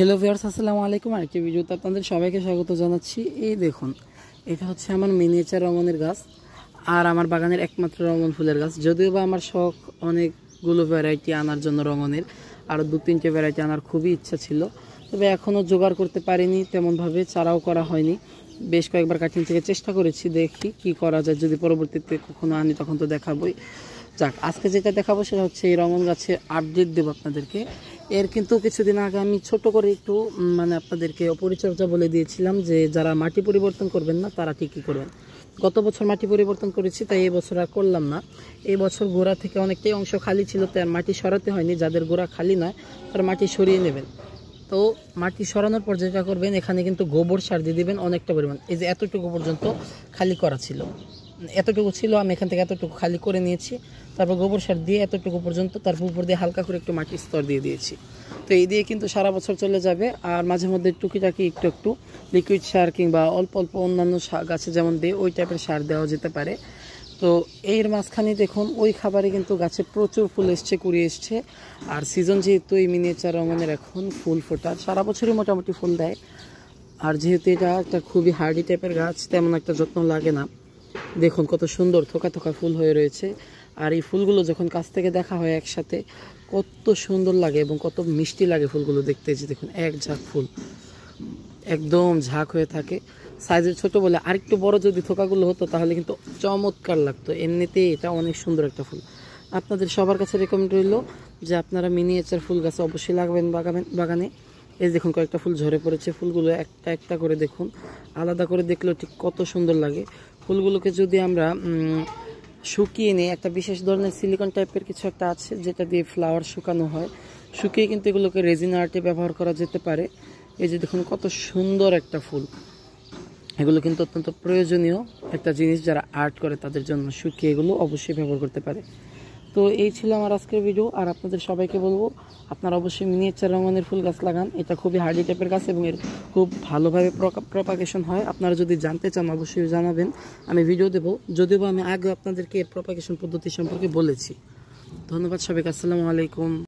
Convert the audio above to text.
Hello viewers, আসসালামু আলাইকুম। আরেকটি ভিডিওতে আপনাদের সবাইকে স্বাগত জানাচ্ছি। এই দেখুন, এটা হচ্ছে আমার মিনিয়েচার রঙনের গাছ আর আমার বাগানের একমাত্র রঙন ফুলের গাছ। যদিও বা আমার শখ অনেকগুলো ভ্যারাইটি আনার জন্য রঙনের, আরও 2-3টে ভ্যারাইটি আনার খুবই ইচ্ছা ছিল, তবে এখনও জোগাড় করতে পারিনি, তেমনভাবে চারাও করা হয়নি। বেশ কয়েকবার কাটিং থেকে চেষ্টা করেছি, দেখি কি করা যায়। যদি পরবর্তীতে কখনো আনি তখন তো দেখাবই। যাক, আজকে যেটা দেখাবো সেটা হচ্ছে এই রঙন গাছে আপডেট দেবো আপনাদেরকে। এর কিন্তু কিছুদিন আগে আমি ছোট করে একটু আপনাদেরকে পরিচর্যা বলে দিয়েছিলাম যে যারা মাটি পরিবর্তন করবেন না তারা ঠিকই করবেন। গত বছর মাটি পরিবর্তন করেছি, তাই এই বছর আর করলাম না। এই বছর গোড়া থেকে অনেকটাই অংশ খালি ছিল, তাই আর মাটি সরাতে হয়নি। যাদের গোড়া খালি নয় তারা মাটি সরিয়ে নেবেন। তো মাটি সরানোর পর যেটা করবেন, এখানে কিন্তু গোবর সার দিয়ে দেবেন অনেকটা পরিমাণ। এই যে এতটুকু পর্যন্ত খালি করা ছিল, এতটুকু ছিল, আমি এখান থেকে এতটুকু খালি করে নিয়েছি। তারপর গোবর সার দিয়ে এতটুকু পর্যন্ত, তারপর উপর দিয়ে হালকা করে একটু মাটির স্তর দিয়ে দিয়েছি। তো এই দিয়ে কিন্তু সারা বছর চলে যাবে। আর মাঝে মধ্যে টুকিটাকি একটু লিকুইড সার কিংবা অল্প অল্প অন্যান্য গাছে যেমন দিয়ে ওই টাইপের সার দেওয়া যেতে পারে। তো এর মাঝখানে দেখুন, ওই খাবারে কিন্তু গাছে প্রচুর ফুল এসছে, কুড়ি এসছে। আর সিজন যেহেতু এই মিনিয়েচার রঙনের এখন ফুল ফোটার, সারা বছরই মোটামুটি ফুল দেয়। আর যেহেতু এটা একটা খুবই হার্ডি টাইপের গাছ, তেমন একটা যত্ন লাগে না। দেখুন কত সুন্দর থোকা থোকা ফুল হয়ে রয়েছে। আর এই ফুলগুলো যখন কাছ থেকে দেখা হয় একসাথে, কত সুন্দর লাগে এবং কত মিষ্টি লাগে ফুলগুলো দেখতে। যে দেখুন, এক ঝাঁক ফুল একদম ঝাঁক হয়ে থাকে। সাইজের ছোট বলে আরেকটু বড় যদি থোকাগুলো হতো তাহলে কিন্তু চমৎকার লাগতো। এমনিতেই এটা অনেক সুন্দর একটা ফুল। আপনাদের সবার কাছে রেকমেন্ড রইল যে আপনারা মিনিয়েচার ফুল গাছে অবশ্যই লাগাবেন বাগানে। এই দেখুন, কয়েকটা ফুল ঝরে পড়েছে। ফুলগুলো একটা একটা করে দেখুন, আলাদা করে দেখলেও ঠিক কত সুন্দর লাগে। ফুলগুলোকে যদি আমরা শুকিয়ে নিই, একটা বিশেষ ধরনের সিলিকন টাইপের কিছু একটা আছে যেটা দিয়ে ফ্লাওয়ার শুকানো হয়, শুকিয়ে কিন্তু এগুলোকে রেজিন আর্টে ব্যবহার করা যেতে পারে। এই যে দেখুন কত সুন্দর একটা ফুল। এগুলো কিন্তু অত্যন্ত প্রয়োজনীয় একটা জিনিস, যারা আর্ট করে তাদের জন্য শুকিয়ে এগুলো অবশ্যই ব্যবহার করতে পারে। তো এই ছিল আমার আজকের ভিডিও। আর আপনাদের সবাইকে বলবো, আপনারা অবশ্যই মিনিয়েচার রঙনের ফুল গাছ লাগান। এটা খুবই হার্ডি টাইপের গাছ এবং এর খুব ভালোভাবে প্রপাগেশন হয়। আপনারা যদি জানতে চান অবশ্যই জানাবেন, আমি ভিডিও দেবো। যদিও আমি আগে আপনাদেরকে এর প্রপাগেশন পদ্ধতি সম্পর্কে বলেছি। ধন্যবাদ সবাইকে, আসসালামু আলাইকুম।